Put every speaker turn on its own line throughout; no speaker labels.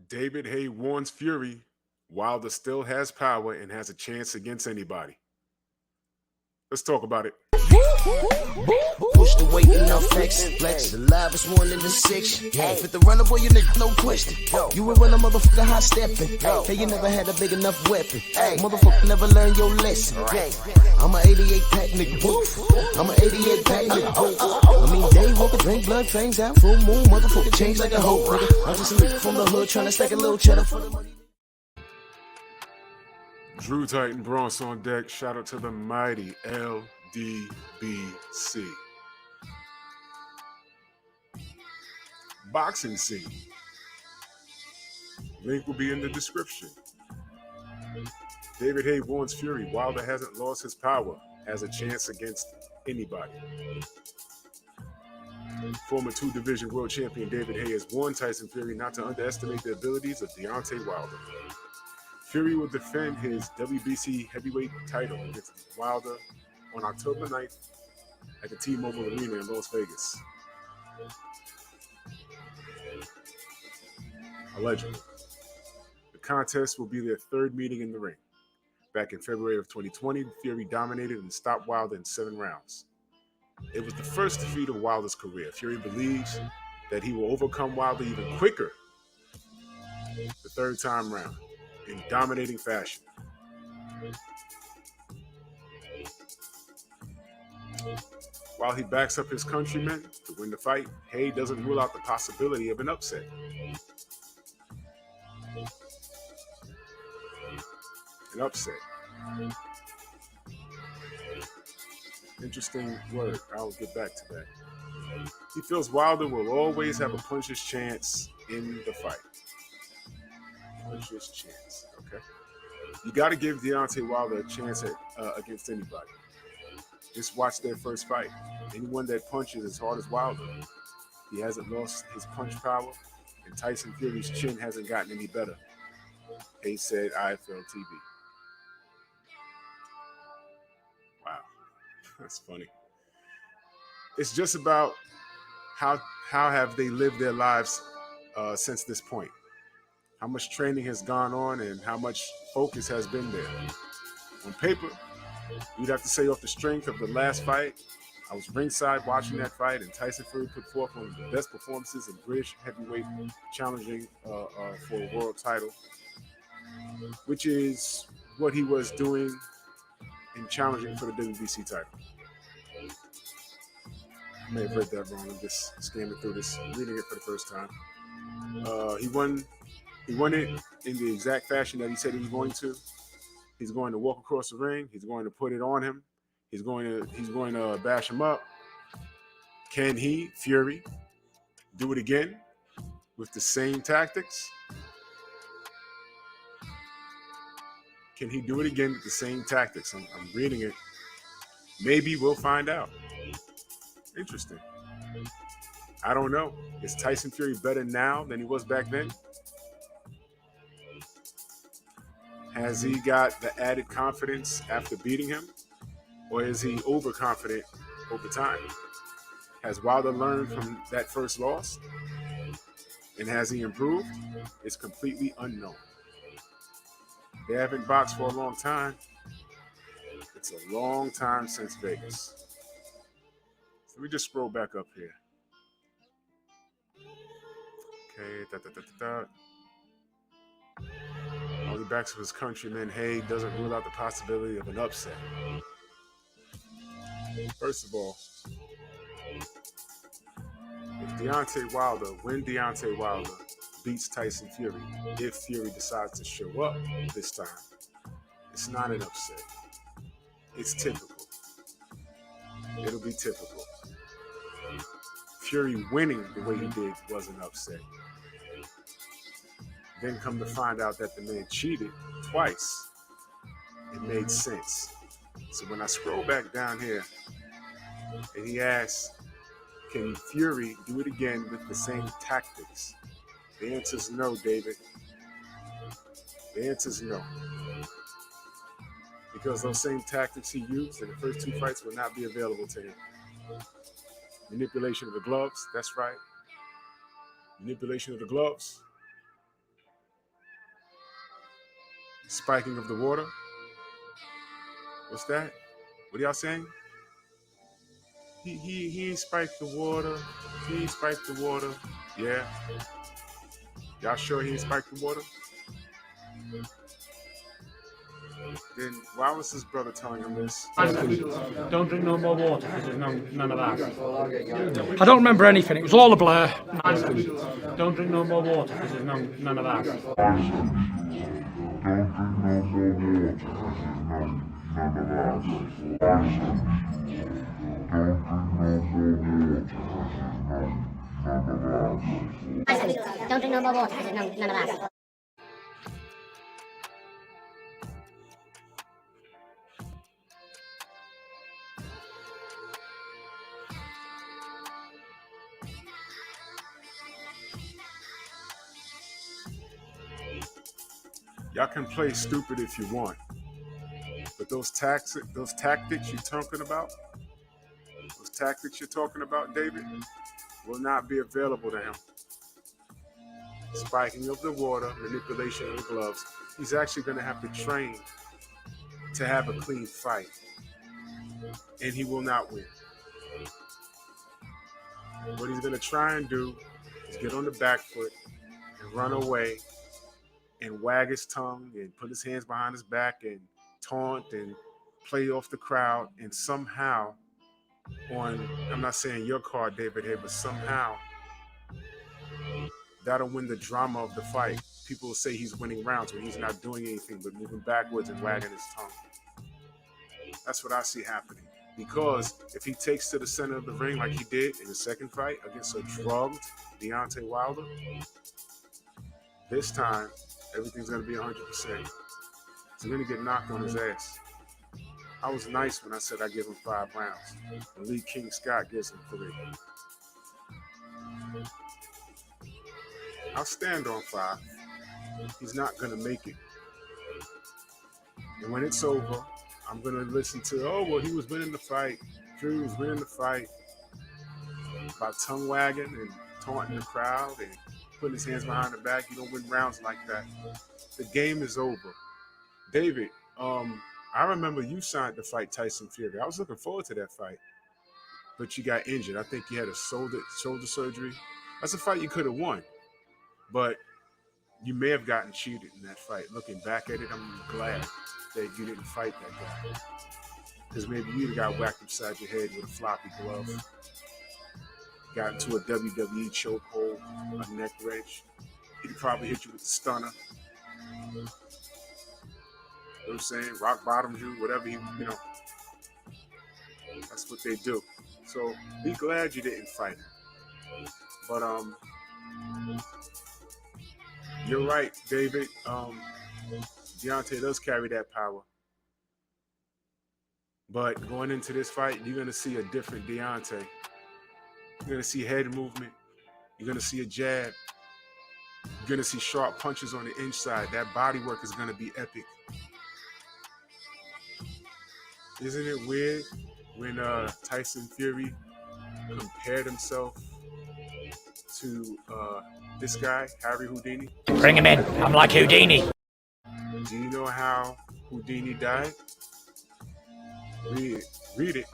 David Haye warns Fury Wilder still has power and has a chance against anybody. Let's talk about it.
Push the weight in no flex. Flex the livest one in the section. Fit the runner, boy, you nigga, no question. You will run a motherfucker high stepping. Hey, you never had a big enough weapon. Motherfucker never learned your lesson. I'm an 88 pack nigga, boo. I'm an 88 pack nigga, boo. I mean, day walker, drink blood, trains out, full moon, motherfucker change like a hoe, nigga. I'm just a nigga from the hood trying to stack a little cheddar for the money.
Drew Titan Bronx on deck. Shout out to the mighty LDBC. Boxing scene. Link will be in the description. David Haye warns Fury Wilder hasn't lost his power, has a chance against anybody. Former two-division world champion David Haye has warned Tyson Fury not to underestimate the abilities of Deontay Wilder. Fury will defend his WBC heavyweight title against Wilder on October 9th at the T-Mobile Arena in Las Vegas. Allegedly. The contest will be their third meeting in the ring. Back in February of 2020, Fury dominated and stopped Wilder in 7 rounds. It was the first defeat of Wilder's career. Fury believes that he will overcome Wilder even quicker the third time round in dominating fashion. While he backs up his countrymen to win the fight, Haye doesn't rule out the possibility of an upset. An upset. Interesting word. I'll get back to that. He feels Wilder will always have a puncher's chance in the fight. Puncher's chance, okay? You got to give Deontay Wilder a chance against anybody. Just watch their first fight. Anyone that punches as hard as Wilder, he hasn't lost his punch power, and Tyson Fury's chin hasn't gotten any better. Haye said IFL TV. Wow, that's funny. It's just about how have they lived their lives since this point. How much training has gone on and how much focus has been there. On paper, you'd have to say off the strength of the last fight, I was ringside watching that fight, and Tyson Fury put forth one of the best performances in British heavyweight challenging for a world title, which is what he was doing in challenging for the WBC title. I may have read that wrong. I'm just scanning through this, reading it for the first time. He won it in the exact fashion that he said he was going to. He's going to walk across the ring. He's going to put it on him. He's going to bash him up. Can he, Fury, do it again with the same tactics? Can he do it again with the same tactics? I'm reading it. Maybe we'll find out. Interesting. I don't know. Is Tyson Fury better now than he was back then? Has he got the added confidence after beating him? Or is he overconfident over time? Has Wilder learned from that first loss? And has he improved? It's completely unknown. They haven't boxed for a long time. It's a long time since Vegas. So let me just scroll back up here. Okay, While he backs up his countryman, Haye doesn't rule out the possibility of an upset. First of all, when Deontay Wilder beats Tyson Fury, if Fury decides to show up this time, it's not an upset. It's typical. It'll be typical. Fury winning the way he did was an upset. Then come to find out that the man cheated twice. It made sense. So when I scroll back down here and he asks, can Fury do it again with the same tactics? The answer is no, David. The answer is no. Because those same tactics he used in the first 2 fights will not be available to him. Manipulation of the gloves, that's right. Manipulation of the gloves. Spiking of the water. What's that? What are y'all saying? He ain't spiked the water. He ain't spiked the water. Yeah. Y'all sure he ain't spiked the water? Then why was his brother telling him this?
Don't drink no more water because there's none of that.
I don't remember anything. It was all a blur.
Don't drink no more water because there's none of that.
Don't drink no more water because there's none of that.
Y'all can play stupid if you want, but those tactics you're talking about, David, will not be available to him. Spiking of the water, manipulation of the gloves. He's actually going to have to train to have a clean fight, and he will not win. What he's going to try and do is get on the back foot and run away and wag his tongue and put his hands behind his back and taunt and play off the crowd, and somehow I'm not saying your card, David, here, but somehow that'll win the drama of the fight. People will say he's winning rounds when he's not doing anything but moving backwards and wagging his tongue. That's what I see happening. Because if he takes to the center of the ring like he did in the second fight against a drugged Deontay Wilder, this time everything's going to be 100%. He's going to get knocked on his ass. I was nice when I said I give him 5 rounds. And Lee King Scott gives him 3. I'll stand on 5. He's not going to make it. And when it's over, I'm going to listen to, he was winning the fight. Fury was winning the fight by tongue wagging and taunting the crowd and putting his hands behind the back. You don't win rounds like that. The game is over. David, I remember you signed to fight Tyson Fury. I was looking forward to that fight, but you got injured. I think you had a shoulder surgery. That's a fight you could have won, but you may have gotten cheated in that fight. Looking back at it, I'm glad that you didn't fight that guy, because maybe you'd have got whacked upside your head with a floppy glove, got into a WWE chokehold, a neck wrench. He'd probably hit you with the stunner. You know what I'm saying? Rock bottomed you, whatever that's what they do. So be glad you didn't fight him. But you're right, David. Deontay does carry that power. But going into this fight, you're going to see a different Deontay. You're going to see head movement. You're going to see a jab. You're going to see sharp punches on the inside. That body work is going to be epic. Isn't it weird when Tyson Fury compared himself to this guy, Harry Houdini?
Bring him in. I'm like Houdini.
Do you know how Houdini died? Read it.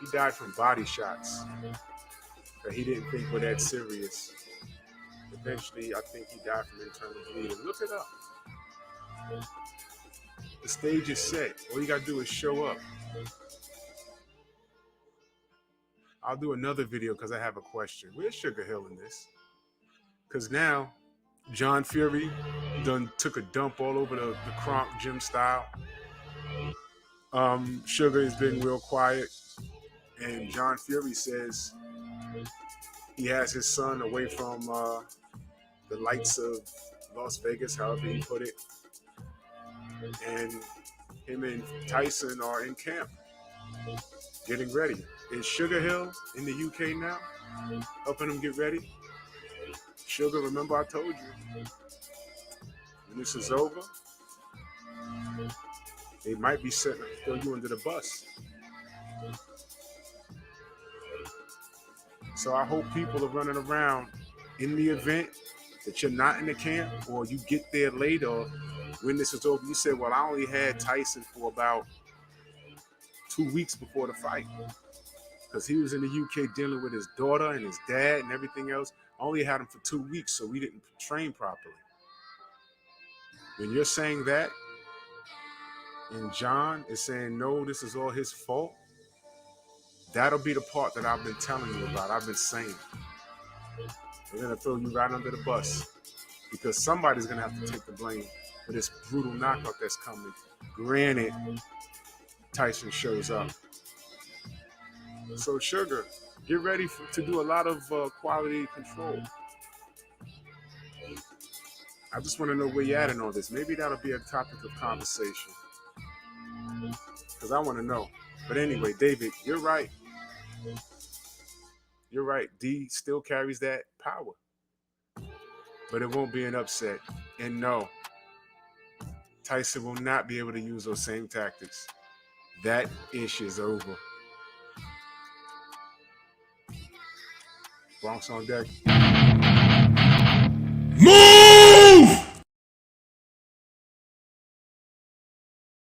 He died from body shots that he didn't think were that serious. Eventually, I think he died from internal bleeding. Look it up. The stage is set. All you gotta do is show up. I'll do another video because I have a question. Where's Sugar Hill in this? Because now, John Fury done took a dump all over the Kronk gym style. Sugar has been real quiet. And John Fury says he has his son away from the lights of Las Vegas, however he put it. And him and Tyson are in camp, getting ready. Is Sugar Hill in the UK now, helping him get ready? Sugar, remember I told you, when this is over, they might be setting up, throw you under the bus. So I hope people are running around in the event that you're not in the camp, or you get there late, or when this was over, you said, well, I only had Tyson for about 2 weeks before the fight because he was in the UK dealing with his daughter and his dad and everything else. I only had him for 2 weeks, so we didn't train properly. When you're saying that, and John is saying, no, this is all his fault, that'll be the part that I've been telling you about. I've been saying. They're going to throw you right under the bus because somebody's going to have to take the blame for this brutal knockout that's coming. Granted, Tyson shows up. So, Sugar, get ready to do a lot of quality control. I just want to know where you're at in all this. Maybe that'll be a topic of conversation because I want to know. But anyway, David, you're right. You're right. D still carries that power. But it won't be an upset. And no, Tyson will not be able to use those same tactics. That ish is over. Bronx on deck.